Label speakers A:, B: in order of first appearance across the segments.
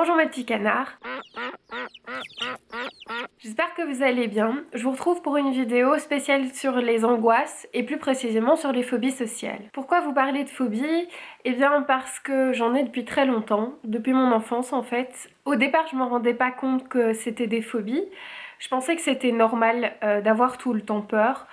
A: Bonjour mes petits canards. J'espère que vous allez bien. Je vous retrouve pour une vidéo spéciale sur les angoisses et plus précisément sur les phobies sociales. Pourquoi vous parler de phobie? Eh bien parce que j'en ai depuis très longtemps, depuis mon enfance en fait. Au départ je me rendais pas compte que c'était des phobies. Je pensais que c'était normal d'avoir tout le temps peur.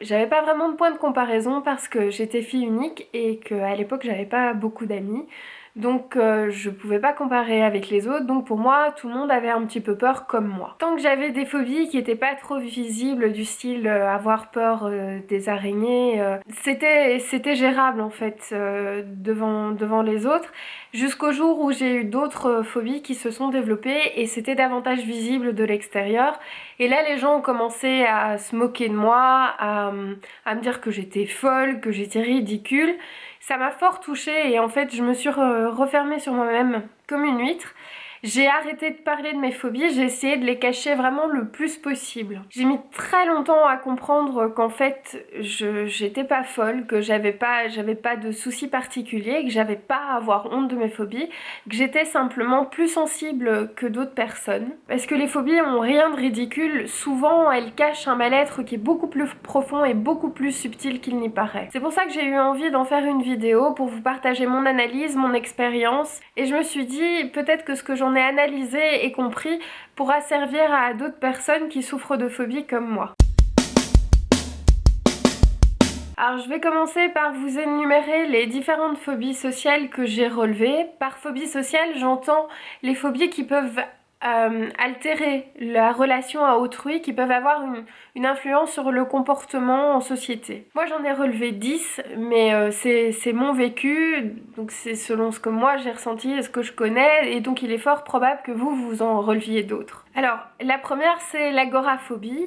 A: J'avais pas vraiment de point de comparaison parce que j'étais fille unique et qu'à l'époque j'avais pas beaucoup d'amis. Donc je pouvais pas comparer avec les autres, donc pour moi tout le monde avait un petit peu peur comme moi. Tant que j'avais des phobies qui étaient pas trop visibles, du style avoir peur des araignées, c'était gérable en fait devant les autres, jusqu'au jour où j'ai eu d'autres phobies qui se sont développées et c'était davantage visible de l'extérieur. Et là les gens ont commencé à se moquer de moi, à me dire que j'étais folle, que j'étais ridicule. Ça m'a fort touchée et en fait je me suis refermée sur moi-même comme une huître. J'ai arrêté de parler de mes phobies, j'ai essayé de les cacher vraiment le plus possible. J'ai mis très longtemps à comprendre qu'en fait j'étais pas folle, que j'avais pas de soucis particuliers, que j'avais pas à avoir honte de mes phobies, que j'étais simplement plus sensible que d'autres personnes. Parce que les phobies ont rien de ridicule, souvent elles cachent un mal-être qui est beaucoup plus profond et beaucoup plus subtil qu'il n'y paraît. C'est pour ça que j'ai eu envie d'en faire une vidéo pour vous partager mon analyse, mon expérience, et je me suis dit peut-être que ce que j'en ai analysé et compris pourra servir à d'autres personnes qui souffrent de phobie comme moi. Alors je vais commencer par vous énumérer les différentes phobies sociales que j'ai relevées. Par phobie sociale, j'entends les phobies qui peuvent altérer la relation à autrui, qui peuvent avoir une influence sur le comportement en société. Moi j'en ai relevé 10, mais c'est mon vécu, donc c'est selon ce que moi j'ai ressenti et ce que je connais, et donc il est fort probable que vous en releviez d'autres. Alors la première c'est l'agoraphobie.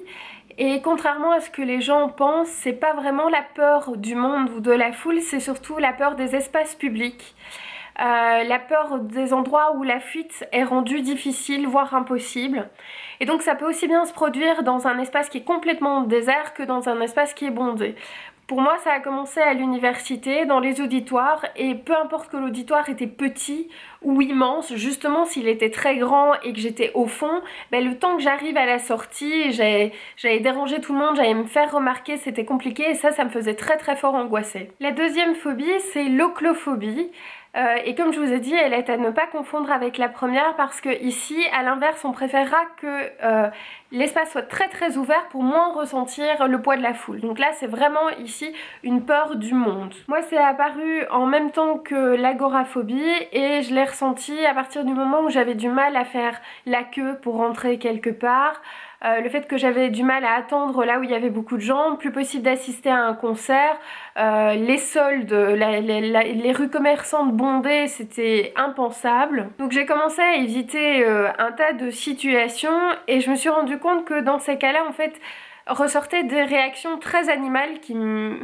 A: Et contrairement à ce que les gens pensent, c'est pas vraiment la peur du monde ou de la foule, c'est surtout la peur des espaces publics. La peur des endroits où la fuite est rendue difficile, voire impossible. Et donc ça peut aussi bien se produire dans un espace qui est complètement désert que dans un espace qui est bondé. Pour moi, ça a commencé à l'université, dans les auditoires, et peu importe que l'auditoire était petit ou immense, justement s'il était très grand et que j'étais au fond, le temps que j'arrive à la sortie, j'allais déranger tout le monde, j'allais me faire remarquer, c'était compliqué, et ça me faisait très très fort angoisser. La deuxième phobie, c'est l'oclophobie. Et comme je vous ai dit, elle est à ne pas confondre avec la première parce que ici, à l'inverse, on préférera que l'espace soit très très ouvert pour moins ressentir le poids de la foule. Donc là, c'est vraiment ici une peur du monde. Moi, c'est apparu en même temps que l'agoraphobie et je l'ai ressenti à partir du moment où j'avais du mal à faire la queue pour rentrer quelque part. Le fait que j'avais du mal à attendre là où il y avait beaucoup de gens, plus possible d'assister à un concert, les soldes, les rues commerçantes bondées, c'était impensable. Donc j'ai commencé à éviter un tas de situations et je me suis rendu compte que dans ces cas-là, en fait, ressortaient des réactions très animales qui me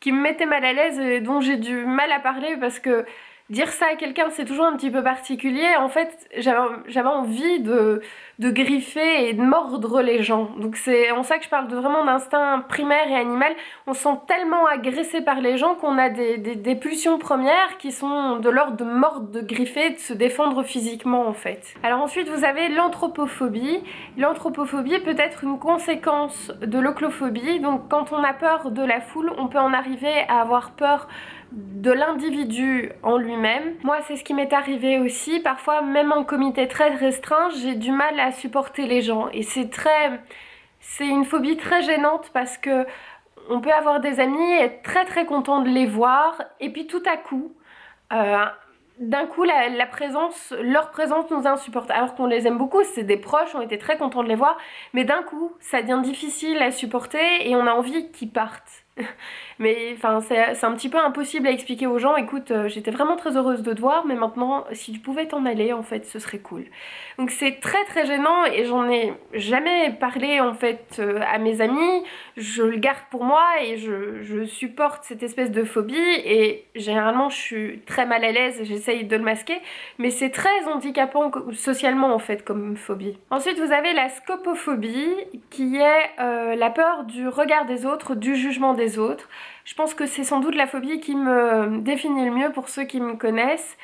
A: mettaient mal à l'aise et dont j'ai du mal à parler parce que dire ça à quelqu'un, c'est toujours un petit peu particulier. En fait, j'avais envie de griffer et de mordre les gens. Donc c'est en ça que je parle vraiment d'instinct primaire et animal. On se sent tellement agressé par les gens qu'on a des pulsions premières qui sont de l'ordre de mordre, de griffer, de se défendre physiquement en fait. Alors ensuite, vous avez l'anthropophobie. L'anthropophobie peut être une conséquence de l'oclophobie. Donc quand on a peur de la foule, on peut en arriver à avoir peur de l'individu en lui-même. Moi, c'est ce qui m'est arrivé aussi. Parfois, même en comité très restreint, j'ai du mal à supporter les gens. Et c'est une phobie très gênante parce que on peut avoir des amis et être très très content de les voir. Et puis tout à coup, d'un coup, leur présence nous insupporte. Alors qu'on les aime beaucoup, c'est des proches, on était très contents de les voir. Mais d'un coup, ça devient difficile à supporter et on a envie qu'ils partent. Mais enfin, c'est un petit peu impossible à expliquer aux gens. Écoute, j'étais vraiment très heureuse de te voir, mais maintenant, si tu pouvais t'en aller, en fait, ce serait cool. Donc c'est très très gênant et j'en ai jamais parlé en fait à mes amis. Je le garde pour moi et je supporte cette espèce de phobie et généralement je suis très mal à l'aise et j'essaye de le masquer, mais c'est très handicapant socialement en fait comme phobie. Ensuite vous avez la scopophobie qui est la peur du regard des autres, du jugement des autres. Je pense que c'est sans doute la phobie qui me définit le mieux pour ceux qui me connaissent.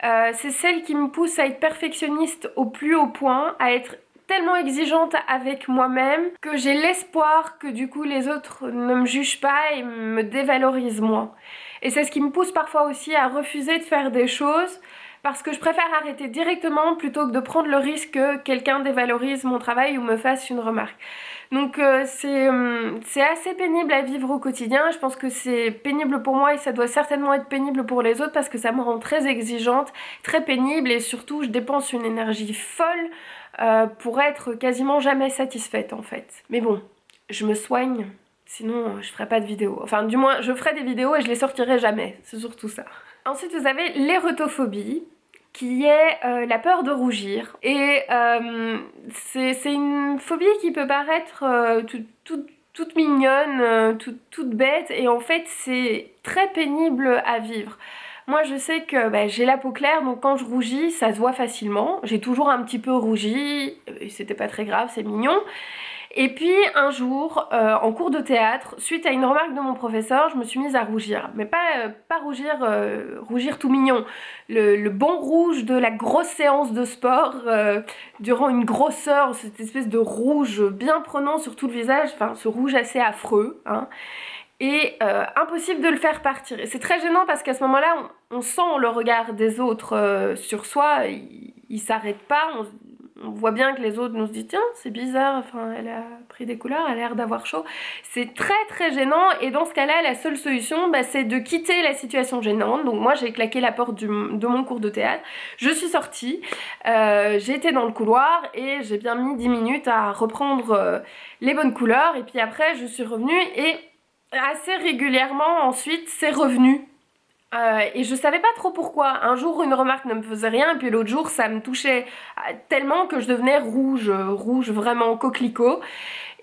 A: C'est celle qui me pousse à être perfectionniste au plus haut point, à être tellement exigeante avec moi-même que j'ai l'espoir que du coup les autres ne me jugent pas et me dévalorisent moins. Et c'est ce qui me pousse parfois aussi à refuser de faire des choses parce que je préfère arrêter directement plutôt que de prendre le risque que quelqu'un dévalorise mon travail ou me fasse une remarque. Donc c'est assez pénible à vivre au quotidien. Je pense que c'est pénible pour moi et ça doit certainement être pénible pour les autres parce que ça me rend très exigeante, très pénible et surtout je dépense une énergie folle pour être quasiment jamais satisfaite en fait. Mais bon, je me soigne, sinon je ferai pas de vidéos. Enfin du moins je ferai des vidéos et je les sortirai jamais, c'est surtout ça. Ensuite vous avez l'érotophobie, qui est la peur de rougir. Et c'est une phobie qui peut paraître toute mignonne, toute bête, et en fait c'est très pénible à vivre. Moi je sais que j'ai la peau claire, donc quand je rougis, ça se voit facilement. J'ai toujours un petit peu rougi, c'était pas très grave, c'est mignon. Et puis un jour, en cours de théâtre, suite à une remarque de mon professeur, je me suis mise à rougir. Mais pas rougir, rougir tout mignon. Le bon rouge de la grosse séance de sport, durant une grosse heure, cette espèce de rouge bien prenant sur tout le visage, enfin ce rouge assez affreux, hein. Et impossible de le faire partir. Et c'est très gênant parce qu'à ce moment-là, on sent le regard des autres sur soi, ils s'arrêtent pas, on voit bien que les autres nous se disent tiens c'est bizarre, enfin elle a pris des couleurs, elle a l'air d'avoir chaud. C'est très très gênant et dans ce cas-là la seule solution c'est de quitter la situation gênante. Donc moi j'ai claqué la porte de mon cours de théâtre, je suis sortie, j'ai été dans le couloir et j'ai bien mis 10 minutes à reprendre les bonnes couleurs et puis après je suis revenue et assez régulièrement ensuite c'est revenu. Et je savais pas trop pourquoi. Un jour une remarque ne me faisait rien et puis l'autre jour ça me touchait tellement que je devenais rouge, rouge vraiment coquelicot.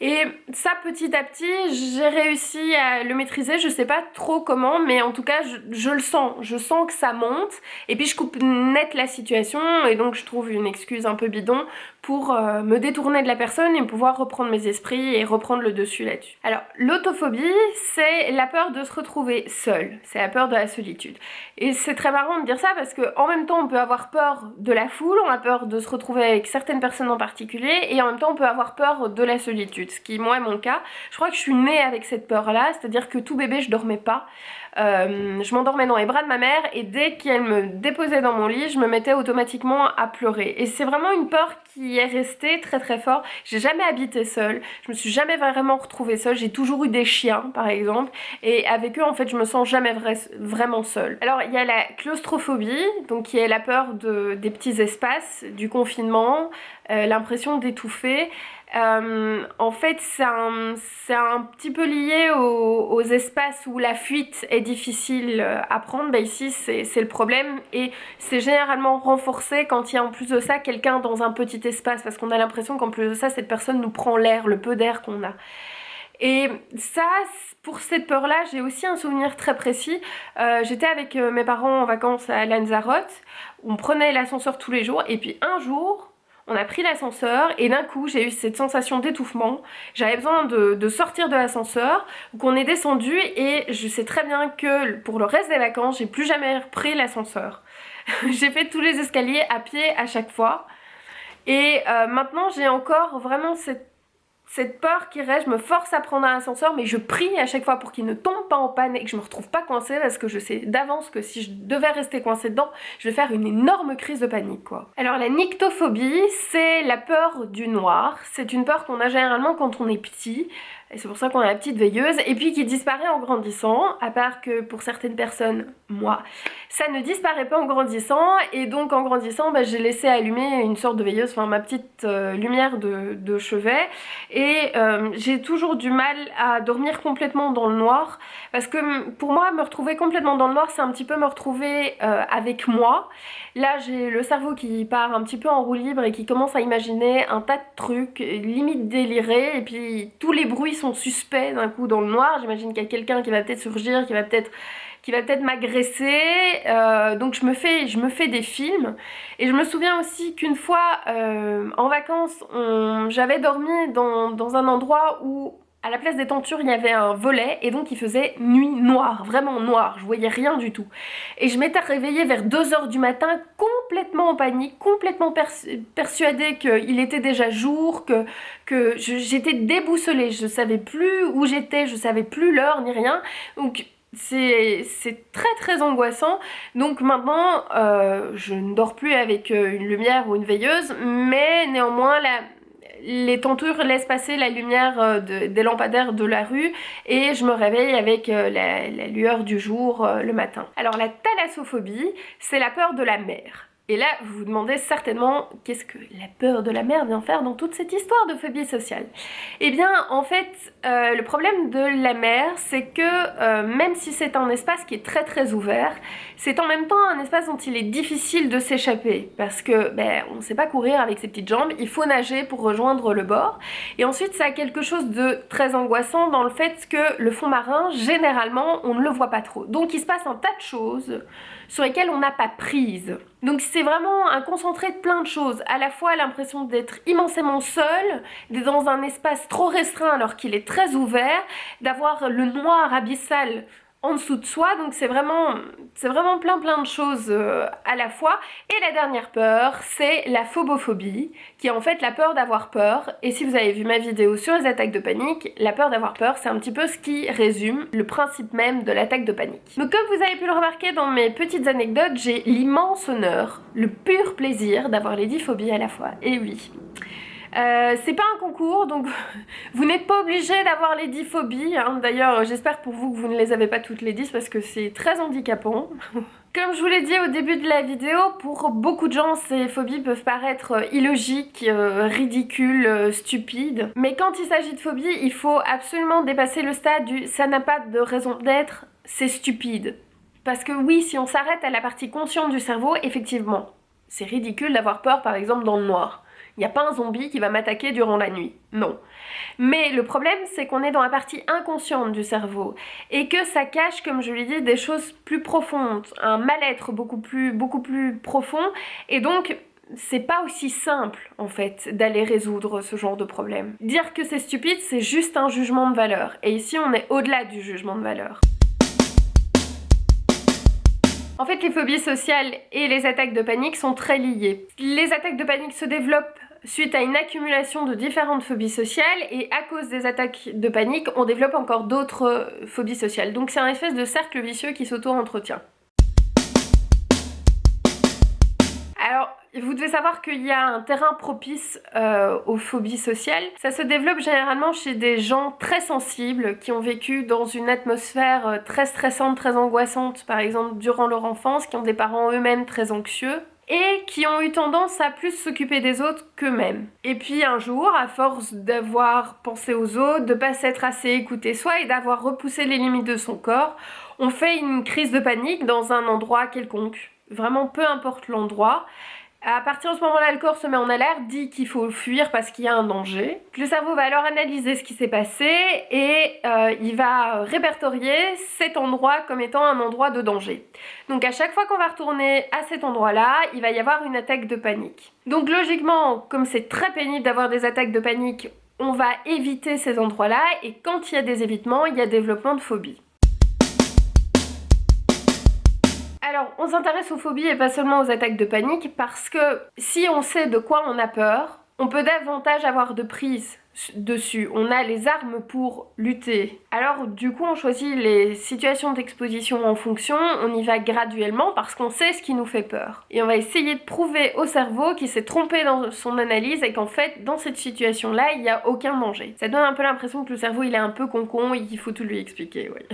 A: Et ça petit à petit j'ai réussi à le maîtriser, je sais pas trop comment mais en tout cas je le sens, je sens que ça monte et puis je coupe net la situation et donc je trouve une excuse un peu bidon pour me détourner de la personne et pouvoir reprendre mes esprits et reprendre le dessus là-dessus. Alors l'autophobie c'est la peur de se retrouver seule, c'est la peur de la solitude. Et c'est très marrant de dire ça parce qu'en même temps on peut avoir peur de la foule, on a peur de se retrouver avec certaines personnes en particulier et en même temps on peut avoir peur de la solitude. Ce qui moi est mon cas. Je crois que je suis née avec cette peur là, c'est-à-dire que tout bébé je dormais pas. Je m'endormais dans les bras de ma mère et dès qu'elle me déposait dans mon lit je me mettais automatiquement à pleurer et c'est vraiment une peur qui est restée très très fort. J'ai jamais habité seule, je me suis jamais vraiment retrouvée seule, j'ai toujours eu des chiens par exemple et avec eux en fait je me sens jamais vraiment seule. Alors il y a la claustrophobie, donc qui est la peur des petits espaces, du confinement, l'impression d'étouffer. En fait c'est un petit peu lié aux espaces où la fuite est difficile à prendre. Ici c'est le problème et c'est généralement renforcé quand il y a en plus de ça quelqu'un dans un petit espace parce qu'on a l'impression qu'en plus de ça cette personne nous prend l'air, le peu d'air qu'on a. Et ça, pour cette peur-là, j'ai aussi un souvenir très précis. J'étais avec mes parents en vacances à Lanzarote, on prenait l'ascenseur tous les jours et puis un jour on a pris l'ascenseur et d'un coup j'ai eu cette sensation d'étouffement. J'avais besoin de sortir de l'ascenseur, donc on est descendu et je sais très bien que pour le reste des vacances, j'ai plus jamais repris l'ascenseur. J'ai fait tous les escaliers à pied à chaque fois. Et maintenant j'ai encore vraiment cette peur qui reste, je me force à prendre un ascenseur mais je prie à chaque fois pour qu'il ne tombe pas en panne et que je me retrouve pas coincée parce que je sais d'avance que si je devais rester coincée dedans, je vais faire une énorme crise de panique quoi. Alors la nyctophobie, c'est la peur du noir, c'est une peur qu'on a généralement quand on est petit. Et c'est pour ça qu'on a la petite veilleuse et puis qui disparaît en grandissant, à part que pour certaines personnes, moi, ça ne disparaît pas en grandissant et donc en grandissant j'ai laissé allumer une sorte de veilleuse, enfin ma petite lumière de chevet et j'ai toujours du mal à dormir complètement dans le noir parce que pour moi me retrouver complètement dans le noir c'est un petit peu me retrouver avec moi. Là j'ai le cerveau qui part un petit peu en roue libre et qui commence à imaginer un tas de trucs, limite délirés et puis tous les bruits sont suspects d'un coup dans le noir. J'imagine qu'il y a quelqu'un qui va peut-être surgir, qui va peut-être m'agresser, donc je me fais des films. Et je me souviens aussi qu'une fois en vacances j'avais dormi dans un endroit où à la place des tentures, il y avait un volet et donc il faisait nuit noire, vraiment noire, je voyais rien du tout. Et je m'étais réveillée vers 2 h du matin, complètement en panique, complètement persuadée qu'il était déjà jour, que j'étais déboussolée, je savais plus où j'étais, je savais plus l'heure ni rien. Donc c'est très très angoissant. Donc maintenant, je ne dors plus avec une lumière ou une veilleuse, mais néanmoins les tentures laissent passer la lumière des lampadaires de la rue et je me réveille avec la lueur du jour le matin. Alors la thalassophobie, c'est la peur de la mer. Et là, vous vous demandez certainement qu'est-ce que la peur de la mer vient faire dans toute cette histoire de phobie sociale. Eh bien, en fait, le problème de la mer, c'est que même si c'est un espace qui est très très ouvert, c'est en même temps un espace dont il est difficile de s'échapper parce que on ne sait pas courir avec ses petites jambes, il faut nager pour rejoindre le bord. Et ensuite, ça a quelque chose de très angoissant dans le fait que le fond marin, généralement, on ne le voit pas trop. Donc, il se passe un tas de choses sur lesquelles on n'a pas prise. Donc c'est vraiment un concentré de plein de choses, à la fois l'impression d'être immensément seul, d'être dans un espace trop restreint alors qu'il est très ouvert, d'avoir le noir abyssal en dessous de soi, donc c'est vraiment plein de choses à la fois. Et la dernière peur, c'est la phobophobie, qui est en fait la peur d'avoir peur. Et si vous avez vu ma vidéo sur les attaques de panique, la peur d'avoir peur, c'est un petit peu ce qui résume le principe même de l'attaque de panique. Donc comme vous avez pu le remarquer dans mes petites anecdotes, j'ai l'immense honneur, le pur plaisir d'avoir les 10 phobies à la fois. Et oui. C'est pas un concours, donc vous n'êtes pas obligé d'avoir les 10 phobies, hein. D'ailleurs, j'espère pour vous que vous ne les avez pas toutes les 10 parce que c'est très handicapant. Comme je vous l'ai dit au début de la vidéo, pour beaucoup de gens, ces phobies peuvent paraître illogiques, ridicules, stupides. Mais quand il s'agit de phobie, il faut absolument dépasser le stade du « ça n'a pas de raison d'être, c'est stupide ». Parce que oui, si on s'arrête à la partie consciente du cerveau, effectivement, c'est ridicule d'avoir peur par exemple dans le noir. Il n'y a pas un zombie qui va m'attaquer durant la nuit, non. Mais le problème, c'est qu'on est dans la partie inconsciente du cerveau et que ça cache, comme je l'ai dit, des choses plus profondes, un mal-être beaucoup plus profond. Et donc, c'est pas aussi simple, en fait, d'aller résoudre ce genre de problème. Dire que c'est stupide, c'est juste un jugement de valeur. Et ici, on est au-delà du jugement de valeur. En fait, les phobies sociales et les attaques de panique sont très liées. Les attaques de panique se développent suite à une accumulation de différentes phobies sociales et à cause des attaques de panique, on développe encore d'autres phobies sociales. Donc c'est un espèce de cercle vicieux qui s'auto-entretient. Alors, vous devez savoir qu'il y a un terrain propice aux phobies sociales. Ça se développe généralement chez des gens très sensibles qui ont vécu dans une atmosphère très stressante, très angoissante, par exemple durant leur enfance, qui ont des parents eux-mêmes très anxieux et qui ont eu tendance à plus s'occuper des autres qu'eux-mêmes. Et puis un jour, à force d'avoir pensé aux autres, de pas s'être assez écouté soi et d'avoir repoussé les limites de son corps, on fait une crise de panique dans un endroit quelconque. Vraiment peu importe l'endroit. À partir de ce moment-là, le corps se met en alerte, dit qu'il faut fuir parce qu'il y a un danger. Le cerveau va alors analyser ce qui s'est passé et il va répertorier cet endroit comme étant un endroit de danger. Donc à chaque fois qu'on va retourner à cet endroit-là, il va y avoir une attaque de panique. Donc logiquement, comme c'est très pénible d'avoir des attaques de panique, on va éviter ces endroits-là et quand il y a des évitements, il y a développement de phobie. Alors, on s'intéresse aux phobies et pas seulement aux attaques de panique parce que si on sait de quoi on a peur, on peut davantage avoir de prise dessus. On a les armes pour lutter. Alors, du coup, on choisit les situations d'exposition en fonction, on y va graduellement parce qu'on sait ce qui nous fait peur. Et on va essayer de prouver au cerveau qu'il s'est trompé dans son analyse et qu'en fait, dans cette situation-là, il n'y a aucun danger. Ça donne un peu l'impression que le cerveau, il est un peu con et qu'il faut tout lui expliquer, oui.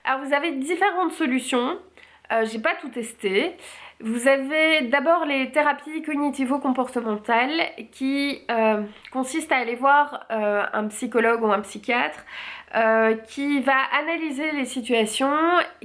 A: Alors vous avez différentes solutions, j'ai pas tout testé. Vous avez d'abord les thérapies cognitivo-comportementales qui consistent à aller voir un psychologue ou un psychiatre qui va analyser les situations,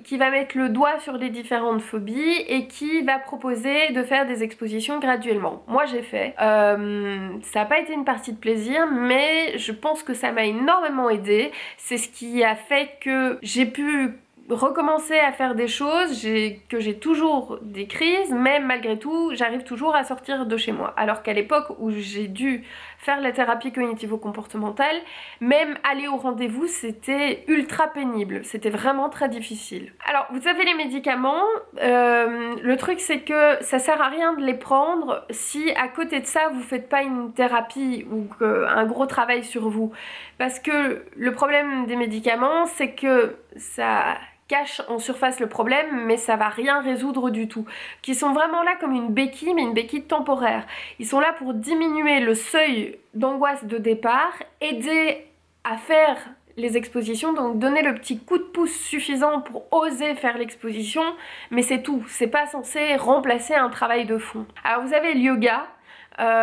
A: qui va mettre le doigt sur les différentes phobies et qui va proposer de faire des expositions graduellement. Moi j'ai fait, ça n'a pas été une partie de plaisir mais je pense que ça m'a énormément aidée. C'est ce qui a fait que j'ai pu recommencer à faire des choses, que j'ai toujours des crises, mais malgré tout, j'arrive toujours à sortir de chez moi. Alors qu'à l'époque où j'ai dû faire la thérapie cognitivo-comportementale, même aller au rendez-vous, c'était ultra pénible, c'était vraiment très difficile. Alors, vous avez les médicaments, le truc c'est que ça sert à rien de les prendre si à côté de ça, vous faites pas une thérapie ou un gros travail sur vous. Parce que le problème des médicaments, c'est que ça cache en surface le problème, mais ça va rien résoudre du tout. Qui sont vraiment là comme une béquille, mais une béquille temporaire. Ils sont là pour diminuer le seuil d'angoisse de départ, aider à faire les expositions, donc donner le petit coup de pouce suffisant pour oser faire l'exposition, mais c'est tout, c'est pas censé remplacer un travail de fond. Alors vous avez le yoga,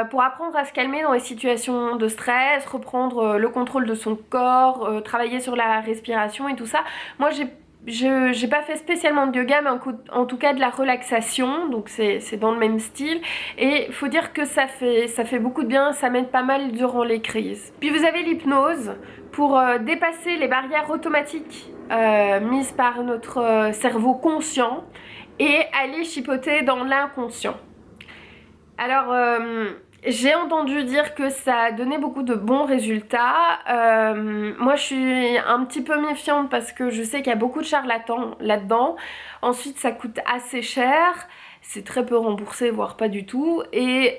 A: pour apprendre à se calmer dans les situations de stress, reprendre le contrôle de son corps, travailler sur la respiration et tout ça. Moi j'ai pas fait spécialement de yoga, mais en tout cas de la relaxation, donc c'est dans le même style. Et faut dire que ça fait beaucoup de bien, ça m'aide pas mal durant les crises. Puis vous avez l'hypnose pour dépasser les barrières automatiques mises par notre cerveau conscient et aller chipoter dans l'inconscient. Alors, j'ai entendu dire que ça a donné beaucoup de bons résultats. Moi, je suis un petit peu méfiante parce que je sais qu'il y a beaucoup de charlatans là-dedans. Ensuite, ça coûte assez cher. C'est très peu remboursé, voire pas du tout. Et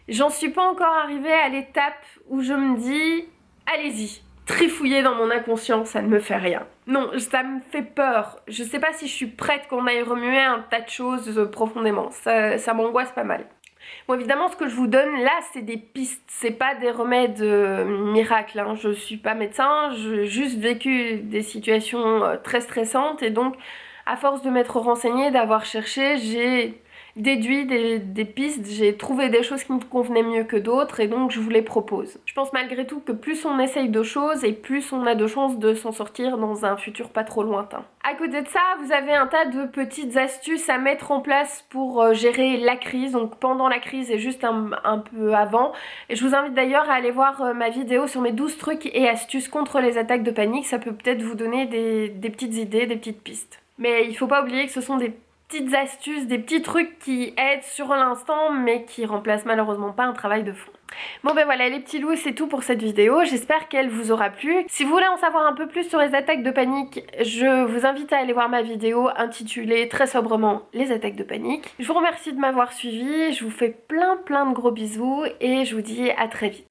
A: j'en suis pas encore arrivée à l'étape où je me dis, allez-y. Trifouiller dans mon inconscient, ça ne me fait rien. Non, ça me fait peur. Je sais pas si je suis prête qu'on aille remuer un tas de choses profondément. Ça m'angoisse pas mal. Bon, évidemment, ce que je vous donne là, c'est des pistes. C'est pas des remèdes miracles. Hein. Je suis pas médecin, j'ai juste vécu des situations très stressantes. Et donc, à force de m'être renseignée, d'avoir cherché, j'ai déduit des pistes, j'ai trouvé des choses qui me convenaient mieux que d'autres et donc je vous les propose. Je pense malgré tout que plus on essaye de choses et plus on a de chances de s'en sortir dans un futur pas trop lointain. À côté de ça, vous avez un tas de petites astuces à mettre en place pour gérer la crise, donc pendant la crise et juste un peu avant. Et je vous invite d'ailleurs à aller voir ma vidéo sur mes 12 trucs et astuces contre les attaques de panique, ça peut peut-être vous donner des petites idées, des petites pistes. Mais il faut pas oublier que ce sont des petites astuces, des petits trucs qui aident sur l'instant mais qui remplacent malheureusement pas un travail de fond. Bon ben voilà les petits loups, c'est tout pour cette vidéo, j'espère qu'elle vous aura plu. Si vous voulez en savoir un peu plus sur les attaques de panique, je vous invite à aller voir ma vidéo intitulée très sobrement les attaques de panique. Je vous remercie de m'avoir suivi, je vous fais plein de gros bisous et je vous dis à très vite.